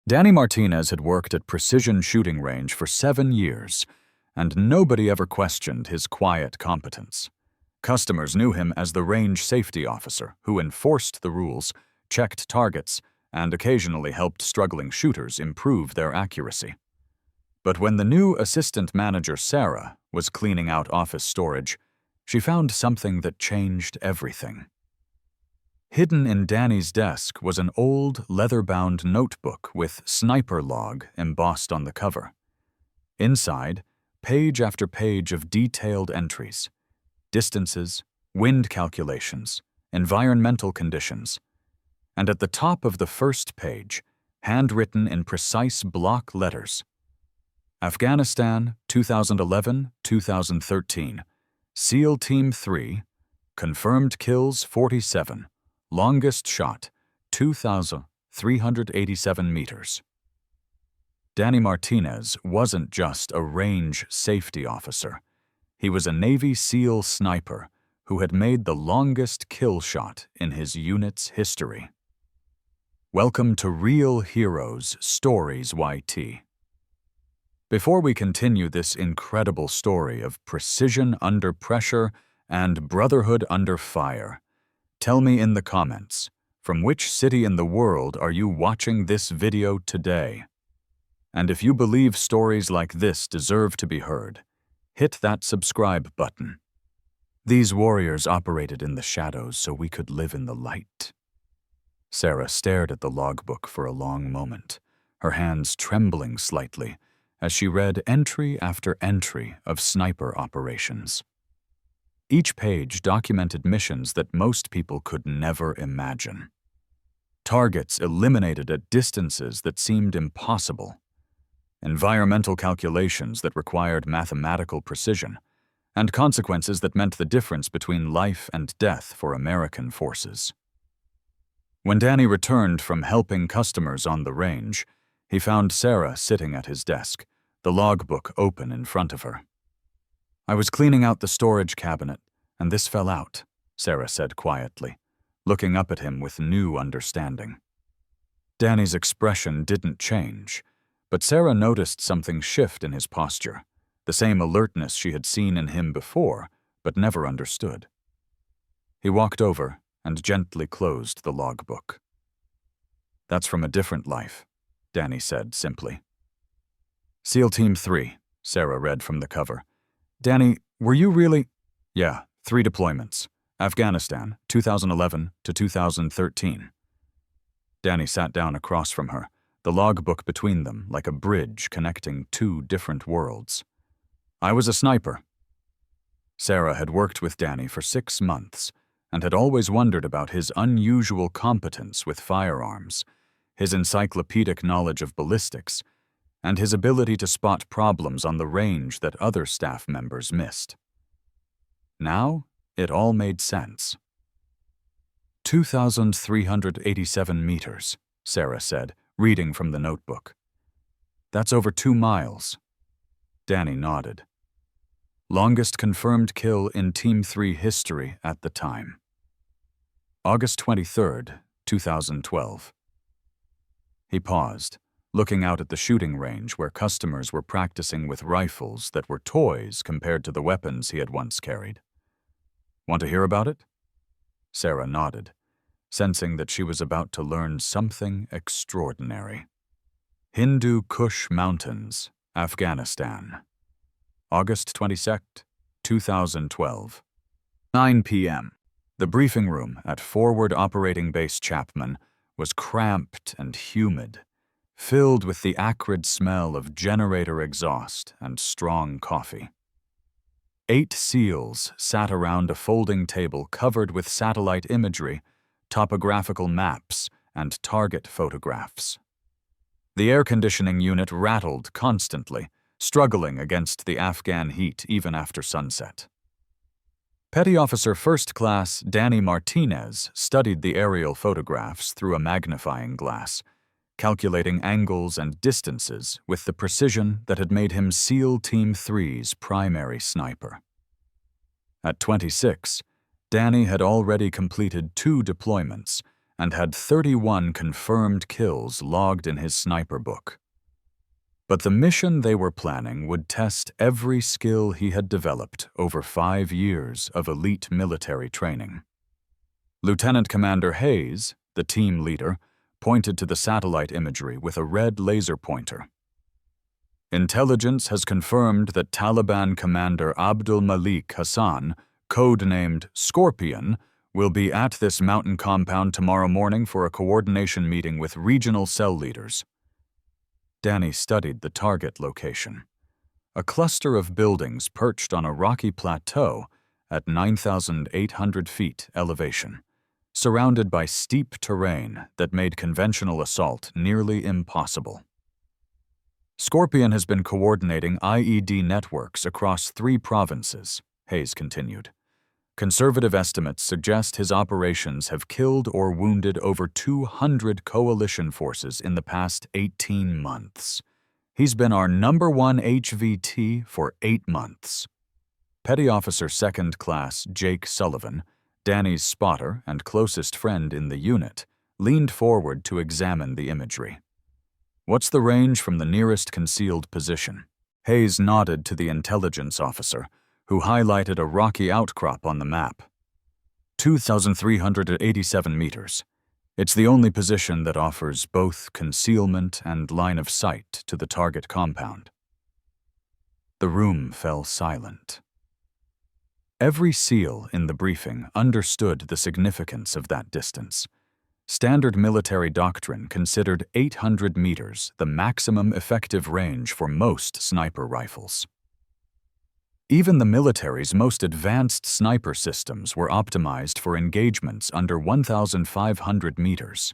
Danny Martinez had worked at precision shooting range for 7 years, and nobody ever questioned his quiet competence. Customers knew him as the range safety officer who enforced the rules, checked targets, and occasionally helped struggling shooters improve their accuracy. But when the new assistant manager, Sarah, was cleaning out office storage, she found something that changed everything. Hidden in Danny's desk was an old, leather-bound notebook with sniper log embossed on the cover. Inside, page after page of detailed entries: distances, wind calculations, environmental conditions. And at the top of the first page, handwritten in precise block letters: Afghanistan, 2011-2013, SEAL Team 3, confirmed kills 47, longest shot, 2,387 meters. Danny Martinez wasn't just a range safety officer. He was a Navy SEAL sniper who had made the longest kill shot in his unit's history. Welcome to Real Heroes Stories YT. Before we continue this incredible story of precision under pressure and brotherhood under fire, tell me in the comments, from which city in the world are you watching this video today? And if you believe stories like this deserve to be heard, hit that subscribe button. These warriors operated in the shadows so we could live in the light. Sarah stared at the logbook for a long moment, her hands trembling slightly as she read entry after entry of sniper operations. Each page documented missions that most people could never imagine. Targets eliminated at distances that seemed impossible. Environmental calculations that required mathematical precision, and consequences that meant the difference between life and death for American forces. When Danny returned from helping customers on the range, he found Sarah sitting at his desk, the logbook open in front of her. "I was cleaning out the storage cabinet, and this fell out," Sarah said quietly, looking up at him with new understanding. Danny's expression didn't change, but Sarah noticed something shift in his posture, the same alertness she had seen in him before, but never understood. He walked over and gently closed the logbook. "That's from a different life," Danny said simply. "SEAL Team 3, Sarah read from the cover. "Danny, were you really—" "Yeah, 3 deployments. Afghanistan, 2011 to 2013. Danny sat down across from her, the logbook between them like a bridge connecting 2 different worlds. "I was a sniper." Sarah had worked with Danny for 6 months and had always wondered about his unusual competence with firearms, his encyclopedic knowledge of ballistics, and his ability to spot problems on the range that other staff members missed. Now, it all made sense. 2,387 meters, Sarah said, reading from the notebook. "That's over 2 miles. Danny nodded. Longest confirmed kill in Team 3 history at the time. August 23rd, 2012. He paused, looking out at the shooting range where customers were practicing with rifles that were toys compared to the weapons he had once carried. "Want to hear about it?" Sarah nodded, sensing that she was about to learn something extraordinary. Hindu Kush Mountains, Afghanistan. August 22nd, 2012. 9 p.m. The briefing room at Forward Operating Base Chapman was cramped and humid, filled with the acrid smell of generator exhaust and strong coffee. 8 SEALs sat around a folding table covered with satellite imagery, topographical maps, and target photographs. The air conditioning unit rattled constantly, struggling against the Afghan heat even after sunset. Petty Officer First Class Danny Martinez studied the aerial photographs through a magnifying glass, calculating angles and distances with the precision that had made him SEAL Team 3's primary sniper. At 26, Danny had already completed 2 deployments and had 31 confirmed kills logged in his sniper book. But the mission they were planning would test every skill he had developed over 5 years of elite military training. Lieutenant Commander Hayes, the team leader, pointed to the satellite imagery with a red laser pointer. Intelligence has confirmed that Taliban commander Abdul Malik Hassan, codenamed Scorpion, will be at this mountain compound tomorrow morning for a coordination meeting with regional cell leaders. Danny studied the target location. A cluster of buildings perched on a rocky plateau at 9,800 feet elevation, surrounded by steep terrain that made conventional assault nearly impossible. Scorpion has been coordinating IED networks across 3 provinces, Hayes continued. Conservative estimates suggest his operations have killed or wounded over 200 coalition forces in the past 18 months. He's been our #1 HVT for 8 months. Petty Officer 2nd Class Jake Sullivan, Danny's spotter and closest friend in the unit, leaned forward to examine the imagery. "What's the range from the nearest concealed position?" Hayes nodded to the intelligence officer, who highlighted a rocky outcrop on the map. 2,387 meters. It's the only position that offers both concealment and line of sight to the target compound. The room fell silent. Every SEAL in the briefing understood the significance of that distance. Standard military doctrine considered 800 meters the maximum effective range for most sniper rifles. Even the military's most advanced sniper systems were optimized for engagements under 1,500 meters.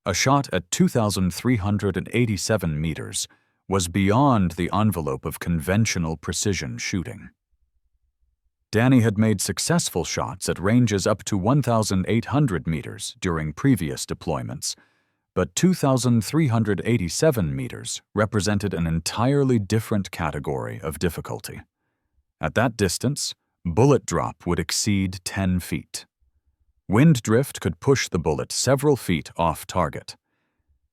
A shot at 2,387 meters was beyond the envelope of conventional precision shooting. Danny had made successful shots at ranges up to 1,800 meters during previous deployments, but 2,387 meters represented an entirely different category of difficulty. At that distance, bullet drop would exceed 10 feet. Wind drift could push the bullet several feet off target.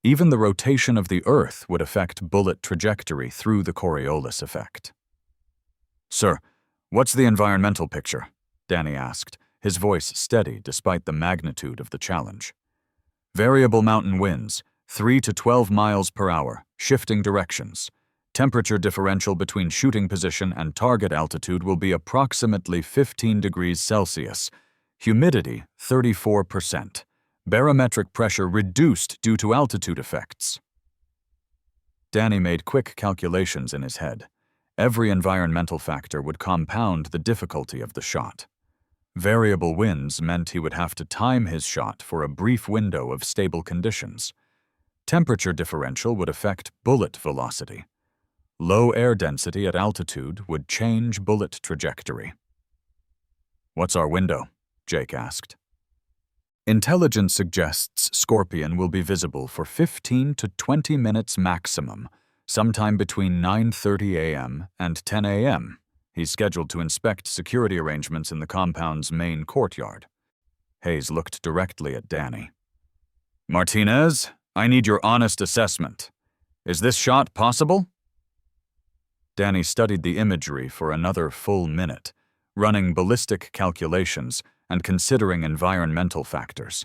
Even the rotation of the Earth would affect bullet trajectory through the Coriolis effect. "Sir, what's the environmental picture?" Danny asked, his voice steady despite the magnitude of the challenge. "Variable mountain winds, 3 to 12 miles per hour, shifting directions. Temperature differential between shooting position and target altitude will be approximately 15 degrees Celsius. Humidity, 34%. Barometric pressure reduced due to altitude effects." Danny made quick calculations in his head. Every environmental factor would compound the difficulty of the shot. Variable winds meant he would have to time his shot for a brief window of stable conditions. Temperature differential would affect bullet velocity. Low air density at altitude would change bullet trajectory. "What's our window?" Jake asked. "Intelligence suggests Scorpion will be visible for 15 to 20 minutes maximum, sometime between 9:30 a.m. and 10 a.m. He's scheduled to inspect security arrangements in the compound's main courtyard." Hayes looked directly at Danny. "Martinez, I need your honest assessment. Is this shot possible?" Danny studied the imagery for another full minute, running ballistic calculations and considering environmental factors.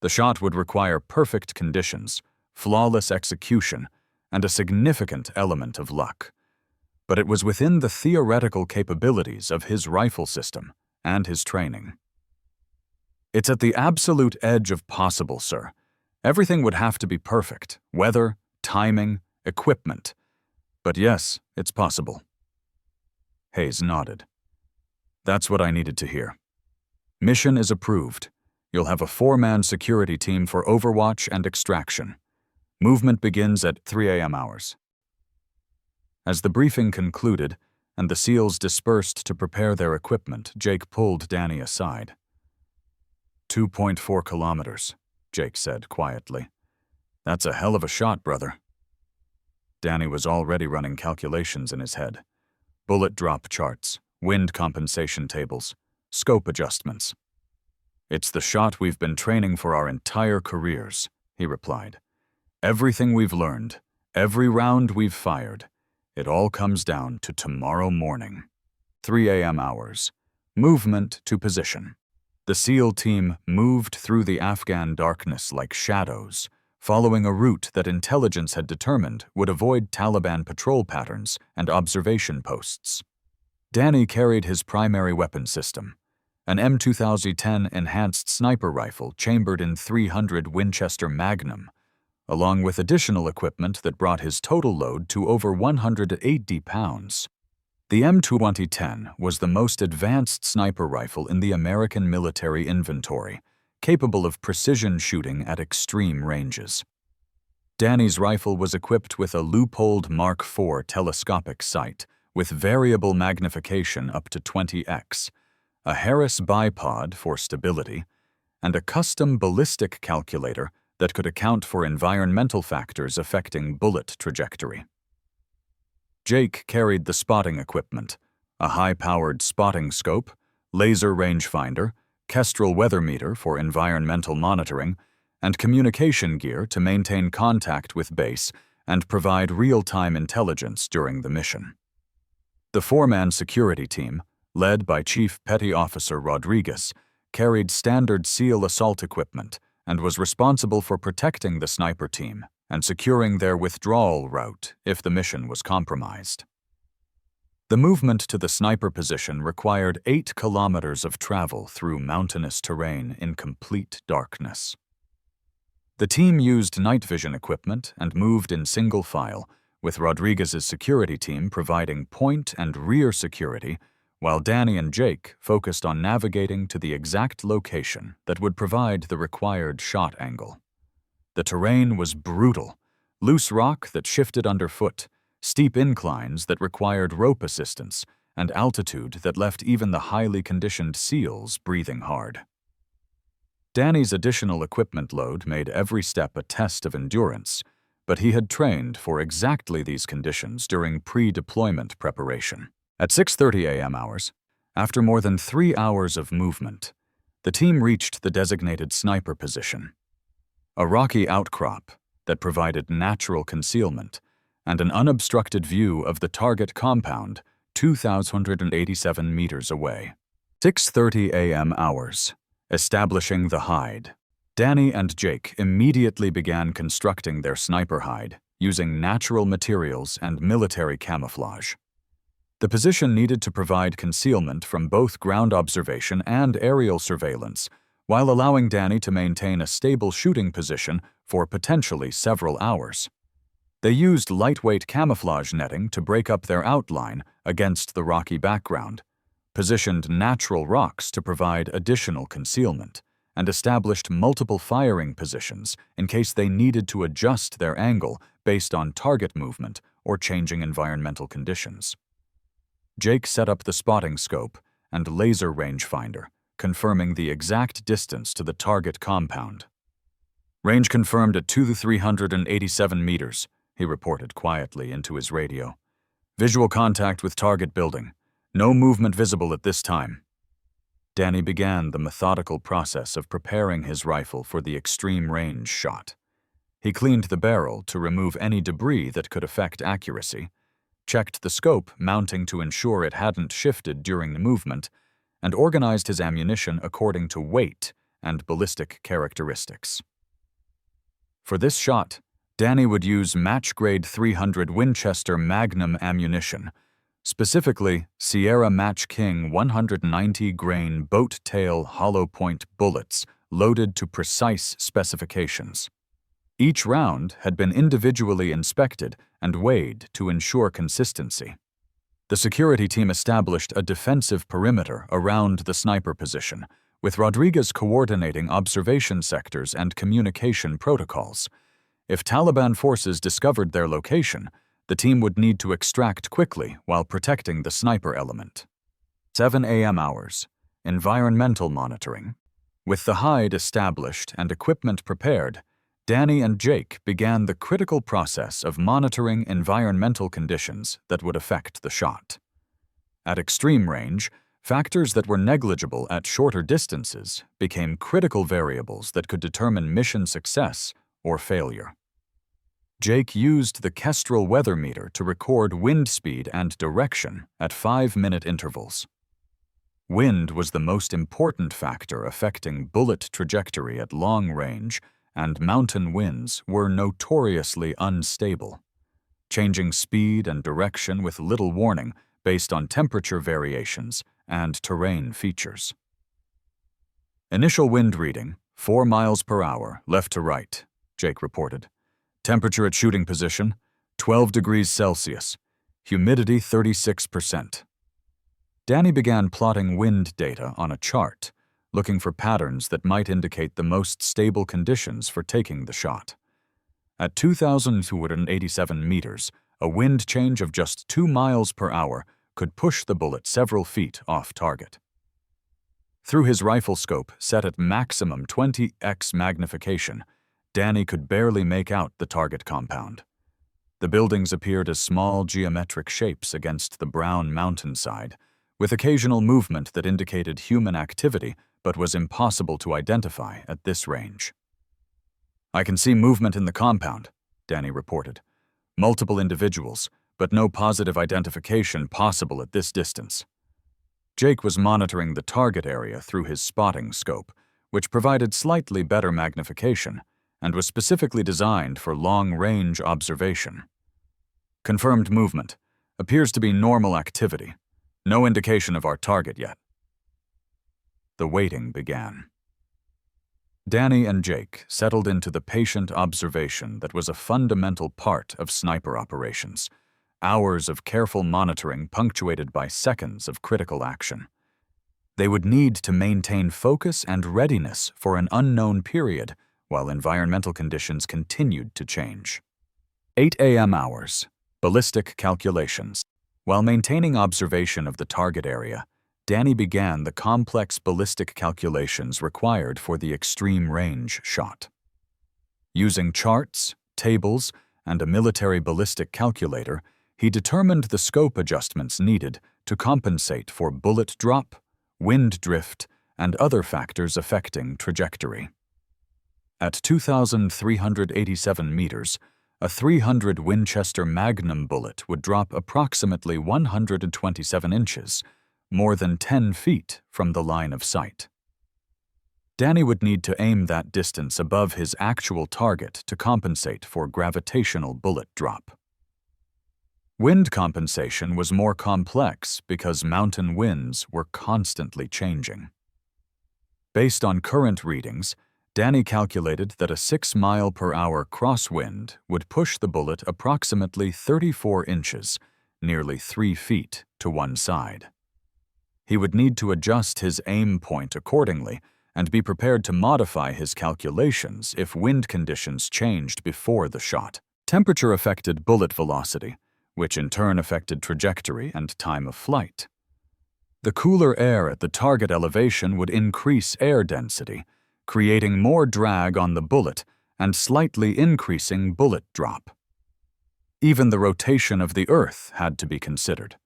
The shot would require perfect conditions, flawless execution, and a significant element of luck. But it was within the theoretical capabilities of his rifle system and his training. "It's at the absolute edge of possible, sir. Everything would have to be perfect: weather, timing, equipment. But yes, it's possible." Hayes nodded. "That's what I needed to hear. Mission is approved. You'll have a 4-man security team for overwatch and extraction. Movement begins at 3 a.m. hours." As the briefing concluded and the SEALs dispersed to prepare their equipment, Jake pulled Danny aside. 2.4 kilometers, Jake said quietly. "That's a hell of a shot, brother." Danny was already running calculations in his head. Bullet drop charts, wind compensation tables, scope adjustments. "It's the shot we've been training for our entire careers," he replied. "Everything we've learned, every round we've fired, it all comes down to tomorrow morning." 3 a.m. hours. Movement to position. The SEAL team moved through the Afghan darkness like shadows, following a route that intelligence had determined would avoid Taliban patrol patterns and observation posts. Danny carried his primary weapon system, an M2010 enhanced sniper rifle chambered in .300 Winchester Magnum, along with additional equipment that brought his total load to over 180 pounds. The M2010 was the most advanced sniper rifle in the American military inventory, capable of precision shooting at extreme ranges. Danny's rifle was equipped with a loopholed Mark IV telescopic sight with variable magnification up to 20x, a Harris bipod for stability, and a custom ballistic calculator that could account for environmental factors affecting bullet trajectory. Jake carried the spotting equipment, a high-powered spotting scope, laser rangefinder, Kestrel weather meter for environmental monitoring, and communication gear to maintain contact with base and provide real-time intelligence during the mission. The four-man security team, led by Chief Petty Officer Rodriguez, carried standard SEAL assault equipment and was responsible for protecting the sniper team and securing their withdrawal route if the mission was compromised. The movement to the sniper position required 8 kilometers of travel through mountainous terrain in complete darkness. The team used night vision equipment and moved in single file, with Rodriguez's security team providing point and rear security, while Danny and Jake focused on navigating to the exact location that would provide the required shot angle. The terrain was brutal: loose rock that shifted underfoot, steep inclines that required rope assistance, and altitude that left even the highly conditioned SEALs breathing hard. Danny's additional equipment load made every step a test of endurance, but he had trained for exactly these conditions during pre-deployment preparation. At 6:30 a.m. hours, after more than 3 hours of movement, the team reached the designated sniper position, a rocky outcrop that provided natural concealment and an unobstructed view of the target compound 2,087 meters away. 6:30 a.m. hours. Establishing the hide. Danny and Jake immediately began constructing their sniper hide using natural materials and military camouflage. The position needed to provide concealment from both ground observation and aerial surveillance, while allowing Danny to maintain a stable shooting position for potentially several hours. They used lightweight camouflage netting to break up their outline against the rocky background, positioned natural rocks to provide additional concealment, and established multiple firing positions in case they needed to adjust their angle based on target movement or changing environmental conditions. Jake set up the spotting scope and laser rangefinder, confirming the exact distance to the target compound. "Range confirmed at 2,387 meters, he reported quietly into his radio. "Visual contact with target building. No movement visible at this time." Danny began the methodical process of preparing his rifle for the extreme range shot. He cleaned the barrel to remove any debris that could affect accuracy, checked the scope mounting to ensure it hadn't shifted during the movement, and organized his ammunition according to weight and ballistic characteristics. For this shot, Danny would use match-grade .300 Winchester Magnum ammunition, specifically Sierra Match King 190-grain boat-tail hollow-point bullets loaded to precise specifications. Each round had been individually inspected and weighed to ensure consistency. The security team established a defensive perimeter around the sniper position, with Rodriguez coordinating observation sectors and communication protocols. If Taliban forces discovered their location, the team would need to extract quickly while protecting the sniper element. 7 a.m. hours. Environmental monitoring. With the hide established and equipment prepared, Danny and Jake began the critical process of monitoring environmental conditions that would affect the shot. At extreme range, Factors that were negligible at shorter distances became critical variables that could determine mission success or failure. Jake used the Kestrel weather meter to record wind speed and direction at 5-minute intervals. Wind was the most important factor affecting bullet trajectory at long range, and mountain winds were notoriously unstable, changing speed and direction with little warning based on temperature variations and terrain features. Initial wind reading, 4 miles per hour, left to right, Jake reported. Temperature at shooting position, 12 degrees Celsius. Humidity 36%. Danny began plotting wind data on a chart, looking for patterns that might indicate the most stable conditions for taking the shot. At 2,287 meters, a wind change of just 2 miles per hour could push the bullet several feet off target. Through his rifle scope set at maximum 20x magnification, Danny could barely make out the target compound. The buildings appeared as small geometric shapes against the brown mountainside, with occasional movement that indicated human activity but was impossible to identify at this range. "I can see movement in the compound," Danny reported. "Multiple individuals, but no positive identification possible at this distance." Jake was monitoring the target area through his spotting scope, which provided slightly better magnification and was specifically designed for long-range observation. "Confirmed movement. Appears to be normal activity. No indication of our target yet." The waiting began. Danny and Jake settled into the patient observation that was a fundamental part of sniper operations, hours of careful monitoring punctuated by seconds of critical action. They would need to maintain focus and readiness for an unknown period while environmental conditions continued to change. 8 a.m. hours, ballistic calculations. While maintaining observation of the target area, Danny began the complex ballistic calculations required for the extreme range shot. Using charts, tables, and a military ballistic calculator, he determined the scope adjustments needed to compensate for bullet drop, wind drift, and other factors affecting trajectory. At 2,387 meters, a .300 Winchester Magnum bullet would drop approximately 127 inches, more than 10 feet from the line of sight. Danny would need to aim that distance above his actual target to compensate for gravitational bullet drop. Wind compensation was more complex because mountain winds were constantly changing. Based on current readings, Danny calculated that a 6-mile-per-hour crosswind would push the bullet approximately 34 inches, nearly 3 feet, to one side. He would need to adjust his aim point accordingly and be prepared to modify his calculations if wind conditions changed before the shot. Temperature affected bullet velocity, which in turn affected trajectory and time of flight. The cooler air at the target elevation would increase air density, creating more drag on the bullet and slightly increasing bullet drop. Even the rotation of the Earth had to be considered.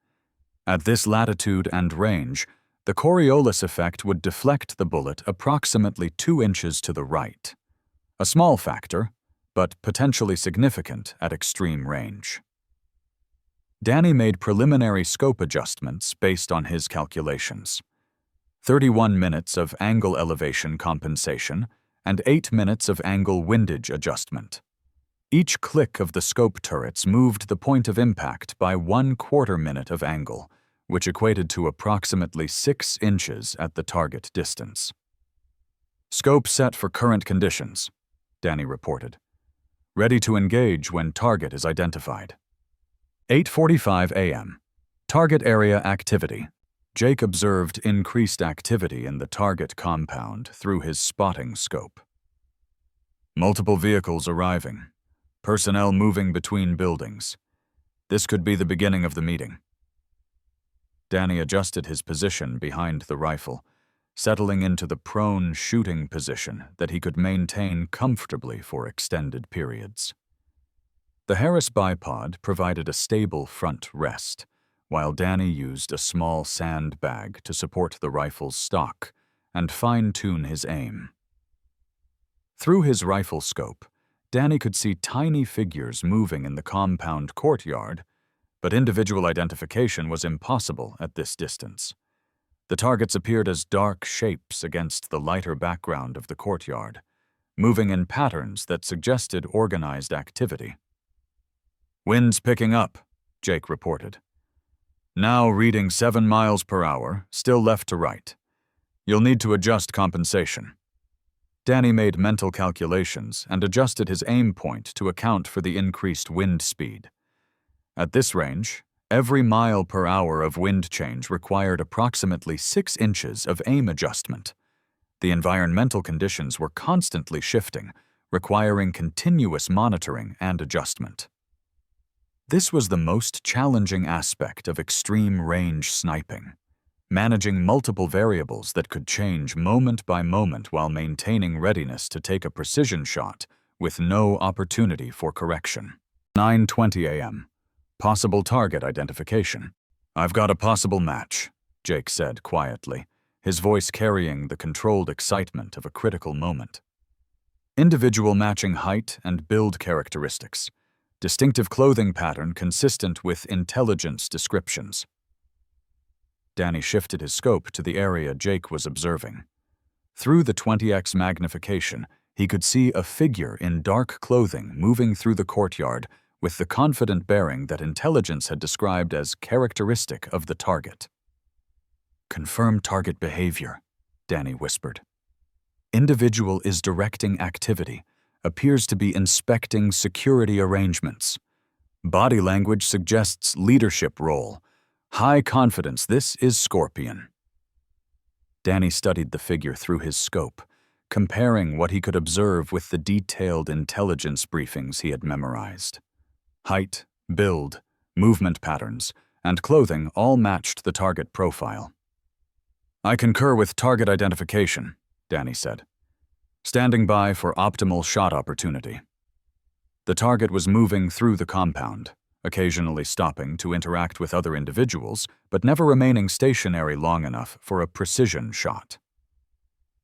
At this latitude and range, the Coriolis effect would deflect the bullet approximately 2 inches to the right. A small factor, but potentially significant at extreme range. Danny made preliminary scope adjustments based on his calculations. 31 minutes of angle elevation compensation and 8 minutes of angle windage adjustment. Each click of the scope turrets moved the point of impact by 1/4 minute of angle, which equated to approximately 6 inches at the target distance. "Scope set for current conditions," Danny reported. "Ready to engage when target is identified." 8:45 a.m. Target area activity. Jake observed increased activity in the target compound through his spotting scope. "Multiple vehicles arriving. Personnel moving between buildings. This could be the beginning of the meeting." Danny adjusted his position behind the rifle, settling into the prone shooting position that he could maintain comfortably for extended periods. The Harris bipod provided a stable front rest, while Danny used a small sand bag to support the rifle's stock and fine-tune his aim. Through his rifle scope, Danny could see tiny figures moving in the compound courtyard, but individual identification was impossible at this distance. The targets appeared as dark shapes against the lighter background of the courtyard, moving in patterns that suggested organized activity. "Wind's picking up," Jake reported. "Now reading 7 miles per hour, still left to right. You'll need to adjust compensation." Danny made mental calculations and adjusted his aim point to account for the increased wind speed. At this range, every mile per hour of wind change required approximately 6 inches of aim adjustment. The environmental conditions were constantly shifting, requiring continuous monitoring and adjustment. This was the most challenging aspect of extreme range sniping, managing multiple variables that could change moment by moment while maintaining readiness to take a precision shot with no opportunity for correction. 9:20 a.m. Possible target identification. "I've got a possible match," Jake said quietly, his voice carrying the controlled excitement of a critical moment. Individual matching height and build characteristics. Distinctive clothing pattern consistent with intelligence descriptions. Danny shifted his scope to the area Jake was observing. Through the 20x magnification, he could see a figure in dark clothing moving through the courtyard with the confident bearing that intelligence had described as characteristic of the target. "Confirm target behavior," Danny whispered. "Individual is directing activity, appears to be inspecting security arrangements. Body language suggests leadership role. High confidence, this is Scorpion." Danny studied the figure through his scope, comparing what he could observe with the detailed intelligence briefings he had memorized. Height, build, movement patterns, and clothing all matched the target profile. "I concur with target identification," Danny said. "Standing by for optimal shot opportunity." The target was moving through the compound, occasionally stopping to interact with other individuals, but never remaining stationary long enough for a precision shot.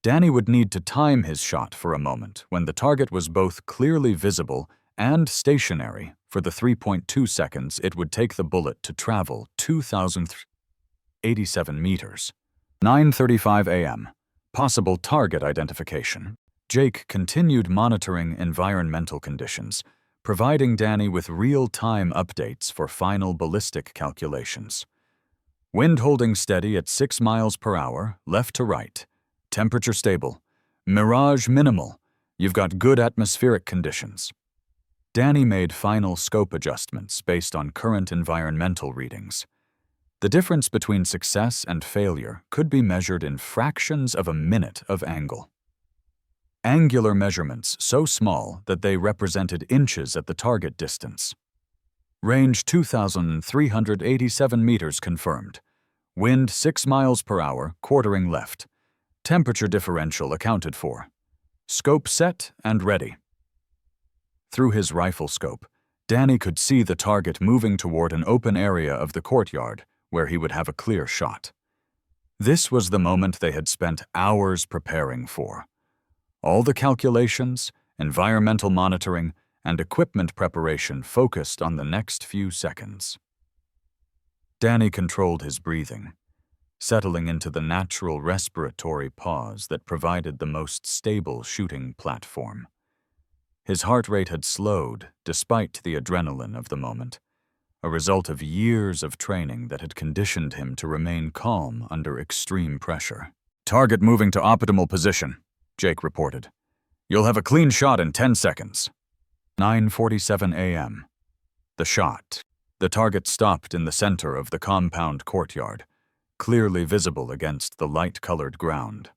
Danny would need to time his shot for a moment when the target was both clearly visible and stationary for the 3.2 seconds it would take the bullet to travel 2,087 meters. 9:35 a.m. Possible target identification. Jake continued monitoring environmental conditions, providing Danny with real-time updates for final ballistic calculations. Wind holding steady at 6 miles per hour, left to right. Temperature stable. Mirage minimal. You've got good atmospheric conditions. Danny made final scope adjustments based on current environmental readings. The difference between success and failure could be measured in fractions of a minute of angle. Angular measurements so small that they represented inches at the target distance. Range 2,387 meters confirmed. Wind 6 miles per hour, quartering left. Temperature differential accounted for. Scope set and ready. Through his rifle scope, Danny could see the target moving toward an open area of the courtyard where he would have a clear shot. This was the moment they had spent hours preparing for. All the calculations, environmental monitoring, and equipment preparation focused on the next few seconds. Danny controlled his breathing, settling into the natural respiratory pause that provided the most stable shooting platform. His heart rate had slowed despite the adrenaline of the moment, a result of years of training that had conditioned him to remain calm under extreme pressure. "Target moving to optimal position," Jake reported. "You'll have a clean shot in 10 seconds. 9:47 a.m. The shot. The target stopped in the center of the compound courtyard, clearly visible against the light-colored ground.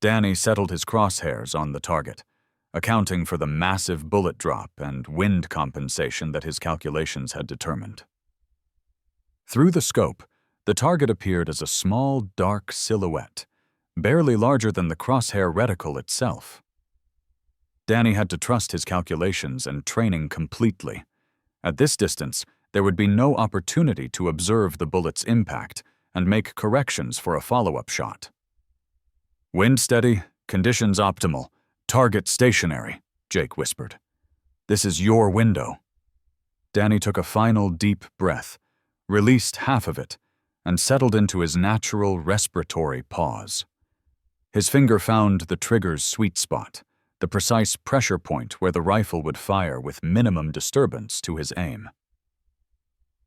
Danny settled his crosshairs on the target, accounting for the massive bullet drop and wind compensation that his calculations had determined. Through the scope, the target appeared as a small, dark silhouette, barely larger than the crosshair reticle itself. Danny had to trust his calculations and training completely. At this distance, there would be no opportunity to observe the bullet's impact and make corrections for a follow-up shot. "Wind steady, conditions optimal, target stationary," Jake whispered. "This is your window." Danny took a final deep breath, released half of it, and settled into his natural respiratory pause. His finger found the trigger's sweet spot, the precise pressure point where the rifle would fire with minimum disturbance to his aim.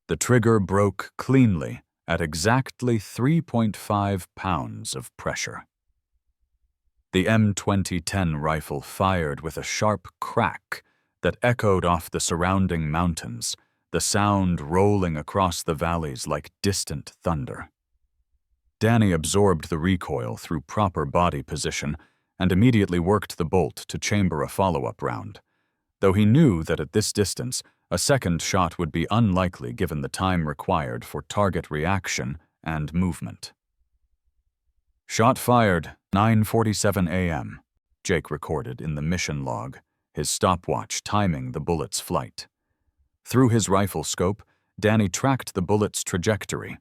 The trigger broke cleanly at exactly 3.5 pounds of pressure. The M2010 rifle fired with a sharp crack that echoed off the surrounding mountains, the sound rolling across the valleys like distant thunder. Danny absorbed the recoil through proper body position and immediately worked the bolt to chamber a follow-up round, though he knew that at this distance, a second shot would be unlikely given the time required for target reaction and movement. "Shot fired, 9:47 a.m., Jake recorded in the mission log, his stopwatch timing the bullet's flight. Through his rifle scope, Danny tracked the bullet's trajectory.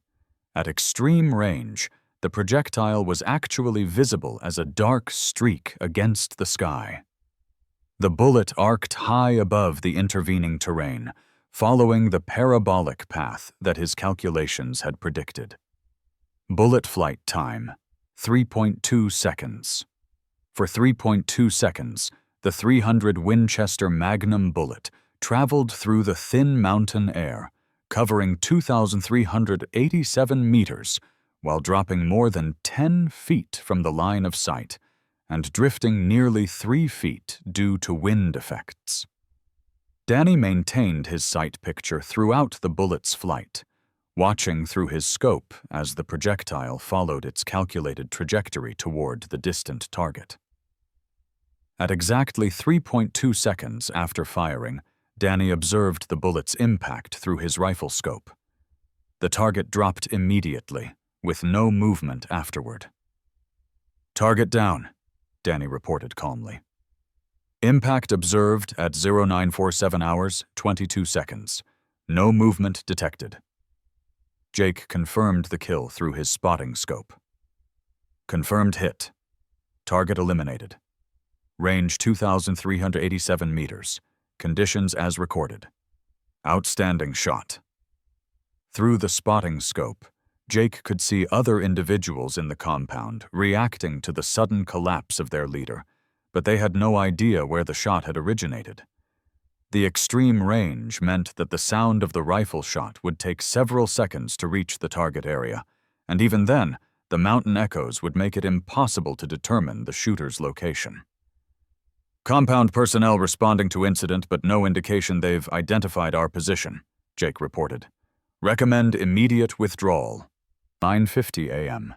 At extreme range, the projectile was actually visible as a dark streak against the sky. The bullet arced high above the intervening terrain, following the parabolic path that his calculations had predicted. Bullet flight time, 3.2 seconds. For 3.2 seconds, the .300 Winchester Magnum bullet traveled through the thin mountain air, covering 2,387 meters, while dropping more than 10 feet from the line of sight and drifting nearly 3 feet due to wind effects. Danny maintained his sight picture throughout the bullet's flight, watching through his scope as the projectile followed its calculated trajectory toward the distant target. At exactly 3.2 seconds after firing, Danny observed the bullet's impact through his rifle scope. The target dropped immediately, with no movement afterward. "Target down," Danny reported calmly. "Impact observed at 0947 hours, 22 seconds. No movement detected." Jake confirmed the kill through his spotting scope. "Confirmed hit. Target eliminated. Range 2,387 meters. Conditions as recorded. Outstanding shot." Through the spotting scope, Jake could see other individuals in the compound reacting to the sudden collapse of their leader, but they had no idea where the shot had originated. The extreme range meant that the sound of the rifle shot would take several seconds to reach the target area, and even then, the mountain echoes would make it impossible to determine the shooter's location. "Compound personnel responding to incident, but no indication they've identified our position," Jake reported. "Recommend immediate withdrawal." 9:50 a.m.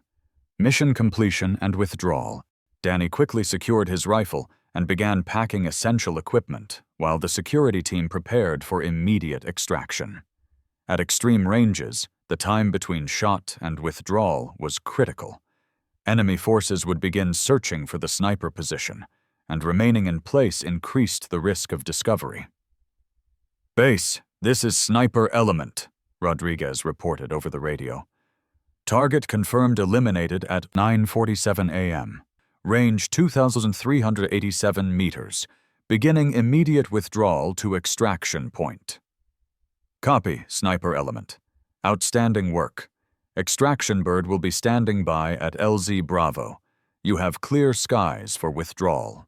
Mission completion and withdrawal. Danny quickly secured his rifle and began packing essential equipment, while the security team prepared for immediate extraction. At extreme ranges, the time between shot and withdrawal was critical. Enemy forces would begin searching for the sniper position, and remaining in place increased the risk of discovery. "Base, this is Sniper Element," Rodriguez reported over the radio. "Target confirmed eliminated at 9:47 a.m. Range 2,387 meters. Beginning immediate withdrawal to extraction point." "Copy, Sniper Element. Outstanding work. Extraction bird will be standing by at LZ Bravo. You have clear skies for withdrawal."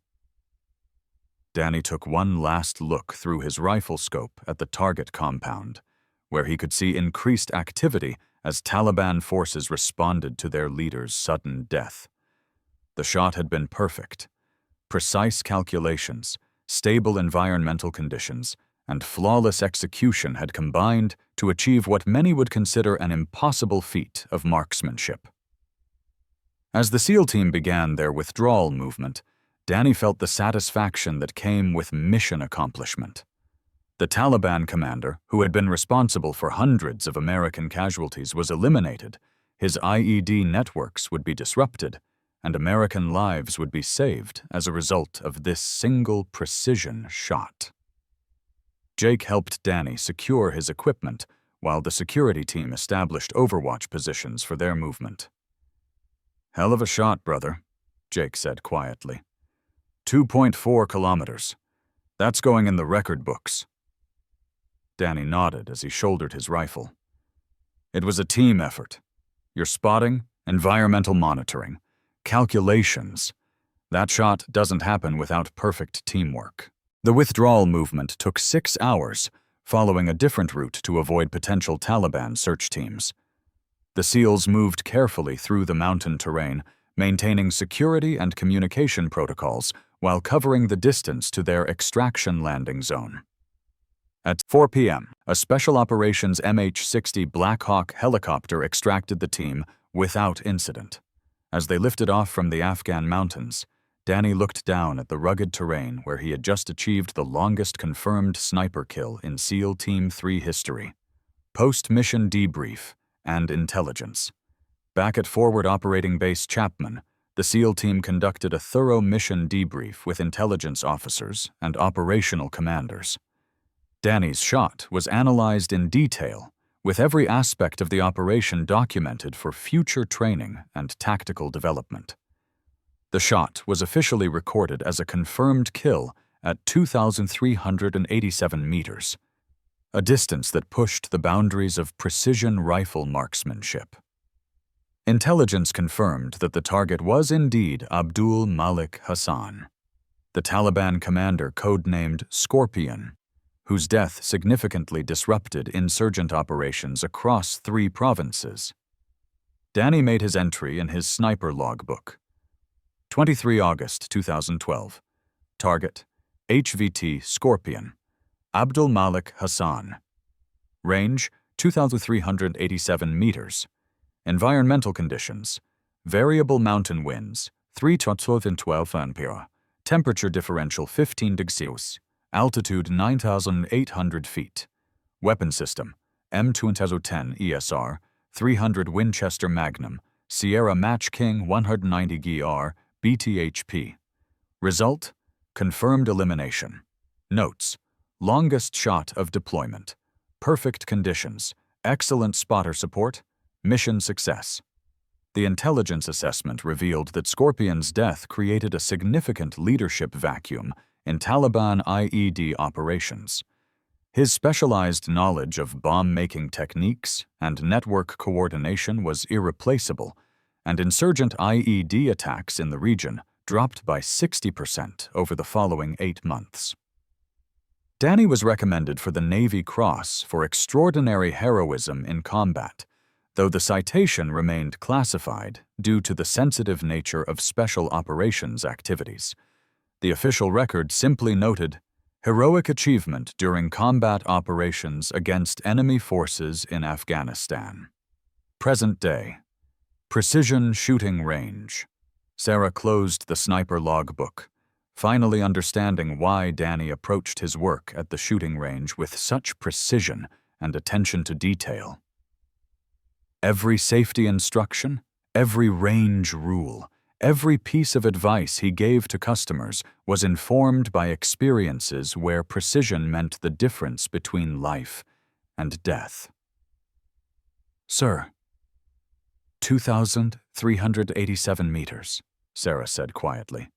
Danny took one last look through his rifle scope at the target compound, where he could see increased activity as Taliban forces responded to their leader's sudden death. The shot had been perfect. Precise calculations, stable environmental conditions, and flawless execution had combined to achieve what many would consider an impossible feat of marksmanship. As the SEAL team began their withdrawal movement, Danny felt the satisfaction that came with mission accomplishment. The Taliban commander, who had been responsible for hundreds of American casualties, was eliminated, his IED networks would be disrupted, and American lives would be saved as a result of this single precision shot. Jake helped Danny secure his equipment while the security team established overwatch positions for their movement. "Hell of a shot, brother," Jake said quietly. 2.4 kilometers. That's going in the record books." Danny nodded as he shouldered his rifle. "It was a team effort. Your spotting, environmental monitoring, calculations. That shot doesn't happen without perfect teamwork." The withdrawal movement took 6 hours, following a different route to avoid potential Taliban search teams. The SEALs moved carefully through the mountain terrain, maintaining security and communication protocols while covering the distance to their extraction landing zone. At 4 p.m., a Special Operations MH-60 Black Hawk helicopter extracted the team without incident. As they lifted off from the Afghan mountains, Danny looked down at the rugged terrain where he had just achieved the longest confirmed sniper kill in SEAL Team 3 history. Post-mission debrief and intelligence. Back at Forward Operating Base Chapman, the SEAL team conducted a thorough mission debrief with intelligence officers and operational commanders. Danny's shot was analyzed in detail, with every aspect of the operation documented for future training and tactical development. The shot was officially recorded as a confirmed kill at 2,387 meters, a distance that pushed the boundaries of precision rifle marksmanship. Intelligence confirmed that the target was indeed Abdul Malik Hassan, the Taliban commander codenamed Scorpion, whose death significantly disrupted insurgent operations across 3 provinces. Danny made his entry in his sniper logbook. 23 August 2012. Target: HVT Scorpion, Abdul Malik Hassan. Range: 2,387 meters. Environmental conditions: variable mountain winds, 3 to 12 ampere. Temperature differential 15 degrees. Altitude 9,800 feet. Weapon system: M210 ESR, 300 Winchester Magnum, Sierra Match King 190 GR, BTHP. Result: confirmed elimination. Notes: longest shot of deployment. Perfect conditions. Excellent spotter support. Mission success. The intelligence assessment revealed that Scorpion's death created a significant leadership vacuum in Taliban IED operations. His specialized knowledge of bomb-making techniques and network coordination was irreplaceable, and insurgent IED attacks in the region dropped by 60% over the following 8 months. Danny was recommended for the Navy Cross for extraordinary heroism in combat, though the citation remained classified due to the sensitive nature of special operations activities. The official record simply noted, "Heroic achievement during combat operations against enemy forces in Afghanistan." Present day. Precision shooting range. Sarah closed the sniper logbook, finally understanding why Danny approached his work at the shooting range with such precision and attention to detail. Every safety instruction, every range rule, every piece of advice he gave to customers was informed by experiences where precision meant the difference between life and death. "Sir." 2,387 meters, Sarah said quietly.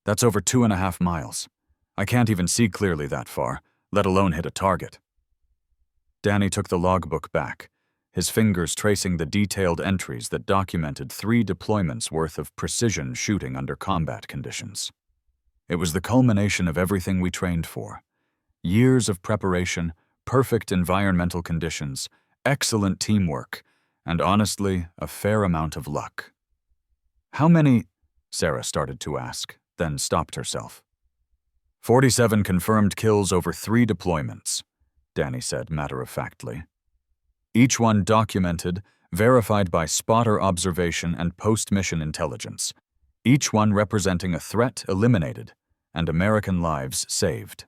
"That's over 2.5 miles. I can't even see clearly that far, let alone hit a target." Danny took the logbook back, his fingers tracing the detailed entries that documented 3 deployments worth of precision shooting under combat conditions. It was the culmination of everything we trained for. Years of preparation, perfect environmental conditions, excellent teamwork, and honestly, a fair amount of luck. "How many?" Sarah started to ask, then stopped herself. 47 confirmed kills over 3 deployments, Danny said matter-of-factly. Each one documented, verified by spotter observation and post-mission intelligence. Each one representing a threat eliminated and American lives saved.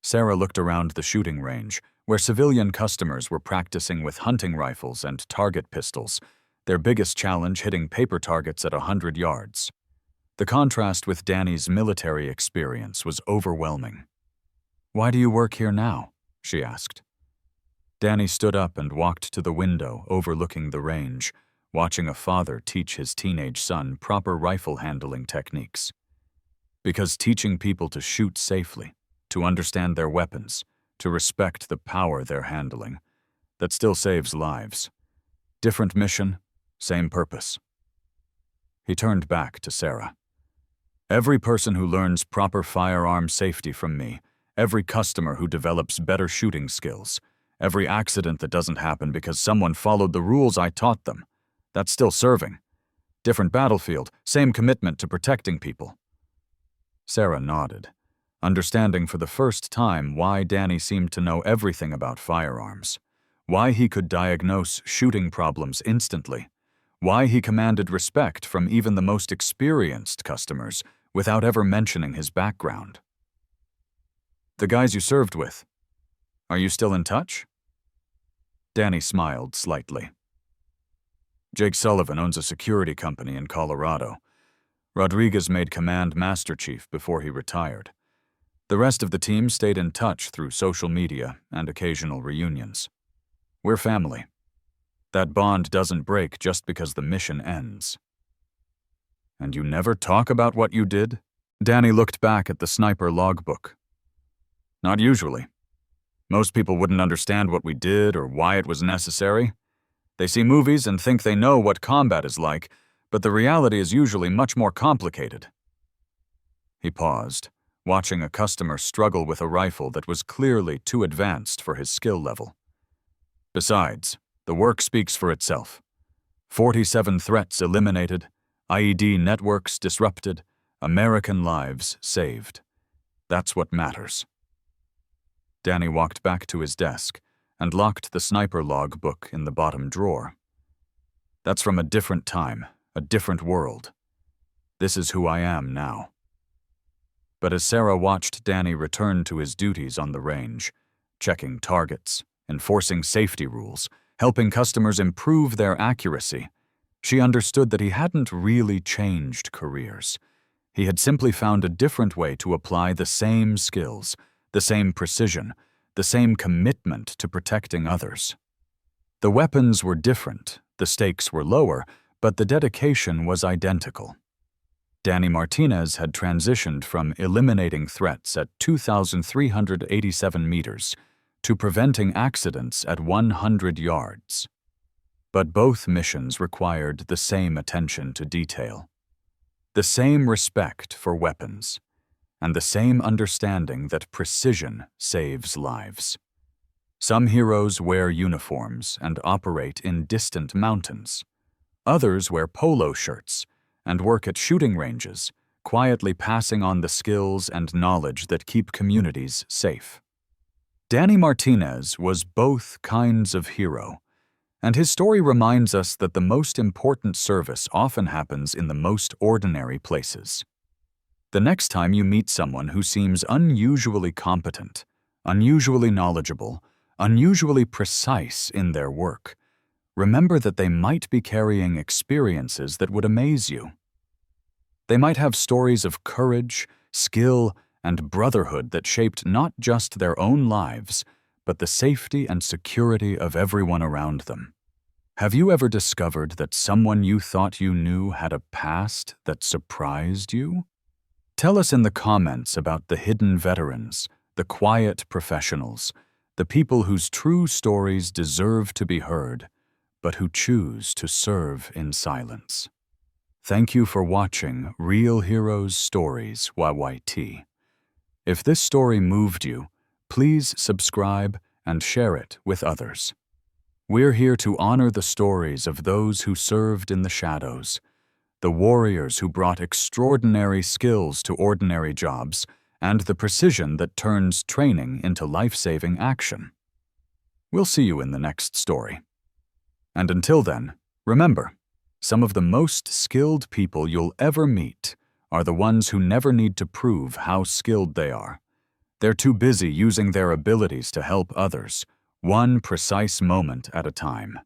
Sarah looked around the shooting range, where civilian customers were practicing with hunting rifles and target pistols, their biggest challenge hitting paper targets at 100 yards. The contrast with Danny's military experience was overwhelming. "Why do you work here now?" she asked. Danny stood up and walked to the window overlooking the range, watching a father teach his teenage son proper rifle handling techniques. Because teaching people to shoot safely, to understand their weapons, to respect the power they're handling, that still saves lives. Different mission, same purpose. He turned back to Sarah. "Every person who learns proper firearm safety from me, every customer who develops better shooting skills, every accident that doesn't happen because someone followed the rules I taught them, that's still serving. Different battlefield, same commitment to protecting people." Sarah nodded, understanding for the first time why Danny seemed to know everything about firearms, why he could diagnose shooting problems instantly, why he commanded respect from even the most experienced customers without ever mentioning his background. "The guys you served with, are you still in touch?" Danny smiled slightly. "Jake Sullivan owns a security company in Colorado. Rodriguez made Command Master Chief before he retired. The rest of the team stayed in touch through social media and occasional reunions. We're family. That bond doesn't break just because the mission ends." "And you never talk about what you did?" Danny looked back at the sniper logbook. "Not usually. Most people wouldn't understand what we did or why it was necessary. They see movies and think they know what combat is like, but the reality is usually much more complicated." He paused, watching a customer struggle with a rifle that was clearly too advanced for his skill level. "Besides, the work speaks for itself. 47 threats eliminated, IED networks disrupted, American lives saved. That's what matters." Danny walked back to his desk and locked the sniper log book in the bottom drawer. "That's from a different time, a different world. This is who I am now." But as Sarah watched Danny return to his duties on the range, checking targets, enforcing safety rules, helping customers improve their accuracy, she understood that he hadn't really changed careers. He had simply found a different way to apply the same skills, the same precision, the same commitment to protecting others. The weapons were different, the stakes were lower, but the dedication was identical. Danny Martinez had transitioned from eliminating threats at 2,387 meters to preventing accidents at 100 yards. But both missions required the same attention to detail, the same respect for weapons, and the same understanding that precision saves lives. Some heroes wear uniforms and operate in distant mountains. Others wear polo shirts and work at shooting ranges, quietly passing on the skills and knowledge that keep communities safe. Danny Martinez was both kinds of hero, and his story reminds us that the most important service often happens in the most ordinary places. The next time you meet someone who seems unusually competent, unusually knowledgeable, unusually precise in their work, remember that they might be carrying experiences that would amaze you. They might have stories of courage, skill, and brotherhood that shaped not just their own lives, but the safety and security of everyone around them. Have you ever discovered that someone you thought you knew had a past that surprised you? Tell us in the comments about the hidden veterans, the quiet professionals, the people whose true stories deserve to be heard, but who choose to serve in silence. Thank you for watching Real Heroes Stories YYT. If this story moved you, please subscribe and share it with others. We're here to honor the stories of those who served in the shadows, the warriors who brought extraordinary skills to ordinary jobs, and the precision that turns training into life-saving action. We'll see you in the next story. And until then, remember, some of the most skilled people you'll ever meet are the ones who never need to prove how skilled they are. They're too busy using their abilities to help others, one precise moment at a time.